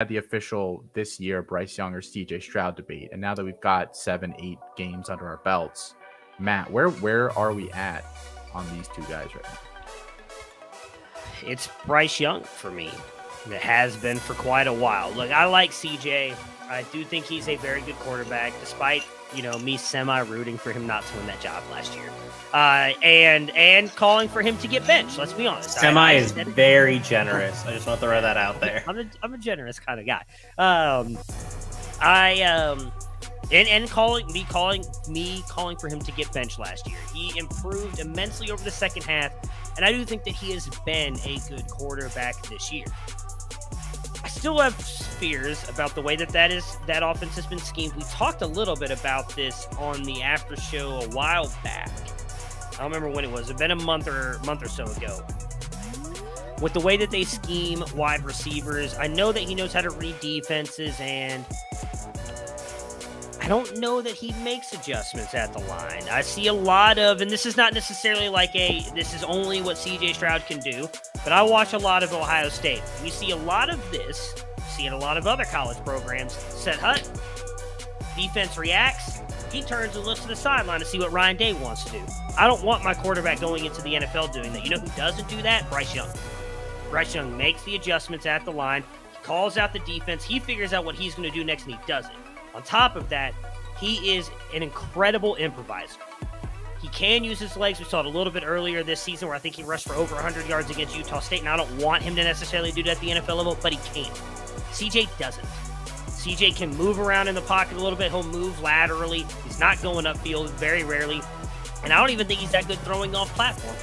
had the official this year Bryce Young or CJ Stroud debate, and now that we've got 7-8 games under our belts, Matt, where are we at on these two guys right now? It's Bryce Young for me. It has been for quite a while. Look, I like CJ. I do think he's a very good quarterback, despite, me semi-rooting for him not to win that job last year. And calling for him to get benched, let's be honest. Semi is very generous. I just want to throw that out there. I'm a generous kind of guy. Calling for him to get benched last year. He improved immensely over the second half, and I do think that he has been a good quarterback this year. I still have fears about the way that offense has been schemed. We talked a little bit about this on the after show a while back. I don't remember when it was. It's been a month or so ago. With the way that they scheme wide receivers, I know that he knows how to read defenses, and I don't know that he makes adjustments at the line. I see a lot of, and this is not necessarily like this is only what CJ Stroud can do, but I watch a lot of Ohio State. We see a lot of this, see it in a lot of other college programs. Set hut, defense reacts, he turns and looks to the sideline to see what Ryan Day wants to do. I don't want my quarterback going into the NFL doing that. You know who doesn't do that? Bryce Young. Bryce Young makes the adjustments at the line, he calls out the defense, he figures out what he's going to do next, and he does it. On top of that, he is an incredible improviser. He can use his legs. We saw it a little bit earlier this season where I think he rushed for over 100 yards against Utah State, and I don't want him to necessarily do that at the NFL level, but he can. CJ doesn't. CJ can move around in the pocket a little bit. He'll move laterally. He's not going upfield very rarely, and I don't even think he's that good throwing off platform.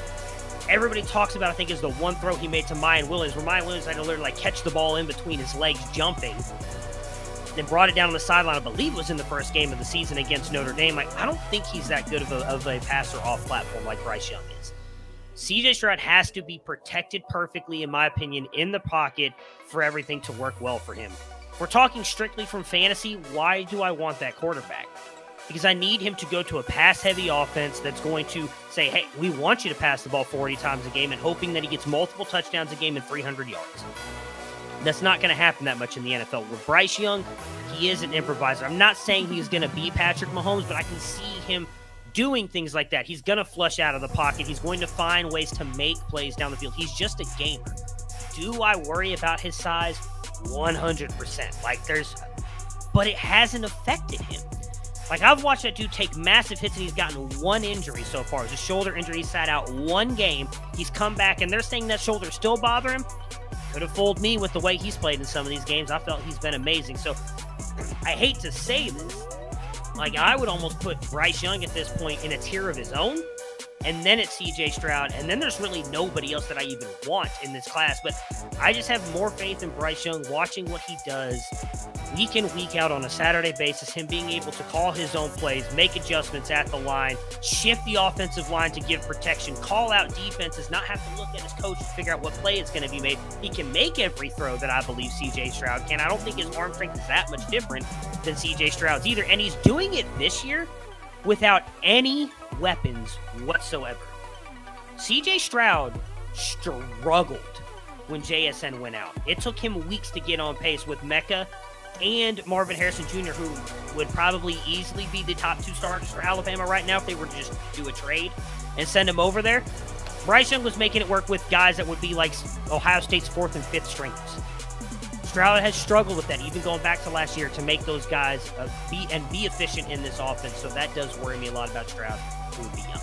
Everybody talks about, I think, is the one throw he made to Mayan Williams, where Mayan Williams had to literally catch the ball in between his legs jumping, then brought it down on the sideline. I believe it was in the first game of the season against Notre Dame. I don't think he's that good of a passer off platform like Bryce Young is. CJ Stroud has to be protected perfectly, in my opinion, in the pocket for everything to work well for him. If we're talking strictly from fantasy, why do I want that quarterback? Because I need him to go to a pass-heavy offense that's going to say, hey, we want you to pass the ball 40 times a game, and hoping that he gets multiple touchdowns a game and 300 yards. That's not going to happen that much in the NFL. With Bryce Young, he is an improviser. I'm not saying he's going to be Patrick Mahomes, but I can see him doing things like that. He's going to flush out of the pocket. He's going to find ways to make plays down the field. He's just a gamer. Do I worry about his size? 100%. But it hasn't affected him. I've watched that dude take massive hits, and he's gotten one injury so far. It's a shoulder injury. He sat out one game. He's come back, and they're saying that shoulder still bother him. Could have fooled me with the way he's played in some of these games. I felt he's been amazing. So I hate to say this. I would almost put Bryce Young at this point in a tier of his own, and then it's CJ Stroud, and then there's really nobody else that I even want in this class. But I just have more faith in Bryce Young, watching what he does week in, week out on a Saturday basis, him being able to call his own plays, make adjustments at the line, shift the offensive line to give protection, call out defenses, not have to look at his coach to figure out what play is going to be made. He can make every throw that I believe CJ Stroud can. I don't think his arm strength is that much different than CJ Stroud's either, and he's doing it this year without any weapons whatsoever. CJ Stroud struggled when JSN went out. It took him weeks to get on pace with Mecca and Marvin Harrison Jr., who would probably easily be the top two starters for Alabama right now if they were to just do a trade and send him over there. Bryce Young was making it work with guys that would be like Ohio State's 4th and 5th stringers. Stroud has struggled with that, even going back to last year, to make those guys be efficient in this offense. So that does worry me a lot about Stroud, who would be young.